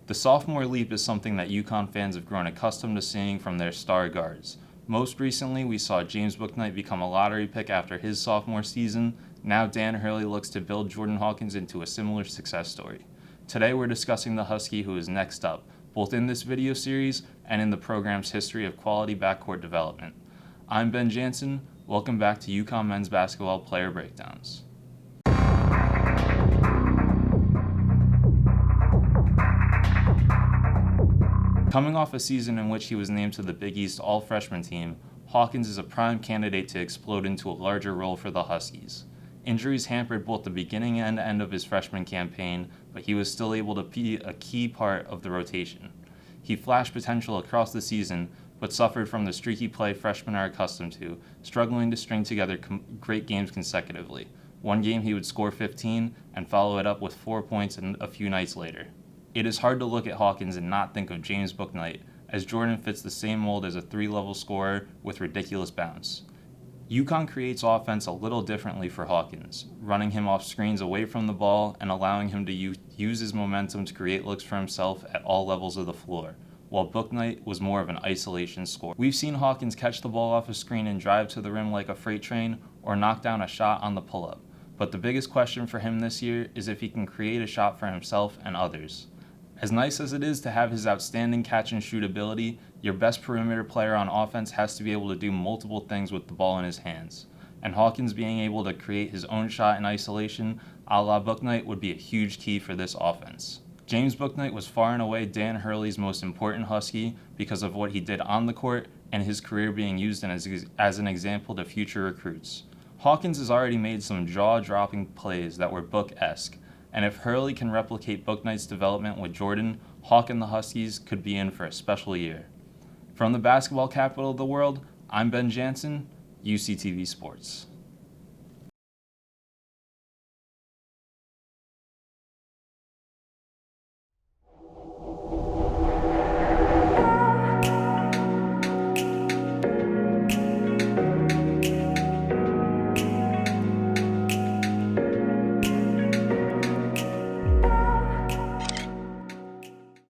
The sophomore leap is something that UConn fans have grown accustomed to seeing from their star guards. Most recently, we saw James Bouknight become a lottery pick after his sophomore season. Now Dan Hurley looks to build Jordan Hawkins into a similar success story. Today we're discussing the Husky who is next up, both in this video series and in the program's history of quality backcourt development. I'm Ben Jansen. Welcome back to UConn Men's Basketball Player Breakdowns. Coming off a season in which he was named to the Big East All-Freshman team, Hawkins is a prime candidate to explode into a larger role for the Huskies. Injuries hampered both the beginning and end of his freshman campaign, but he was still able to be a key part of the rotation. He flashed potential across the season, but suffered from the streaky play freshmen are accustomed to, struggling to string together great games consecutively. One game he would score 15 and follow it up with 4 points a few nights later. It is hard to look at Hawkins and not think of James Bouknight, as Jordan fits the same mold as a three-level scorer with ridiculous bounce. UConn creates offense a little differently for Hawkins, running him off screens away from the ball and allowing him to use his momentum to create looks for himself at all levels of the floor, while Bouknight was more of an isolation scorer. We've seen Hawkins catch the ball off a screen and drive to the rim like a freight train or knock down a shot on the pull-up, but the biggest question for him this year is if he can create a shot for himself and others. As nice as it is to have his outstanding catch-and-shoot ability, your best perimeter player on offense has to be able to do multiple things with the ball in his hands. And Hawkins being able to create his own shot in isolation, a la Bouknight, would be a huge key for this offense. James Bouknight was far and away Dan Hurley's most important Husky because of what he did on the court and his career being used as an example to future recruits. Hawkins has already made some jaw-dropping plays that were Book-esque, and if Hurley can replicate Bouknight's development with Jordan, Hawk and the Huskies could be in for a special year. From the basketball capital of the world, I'm Ben Jansen, UCTV Sports.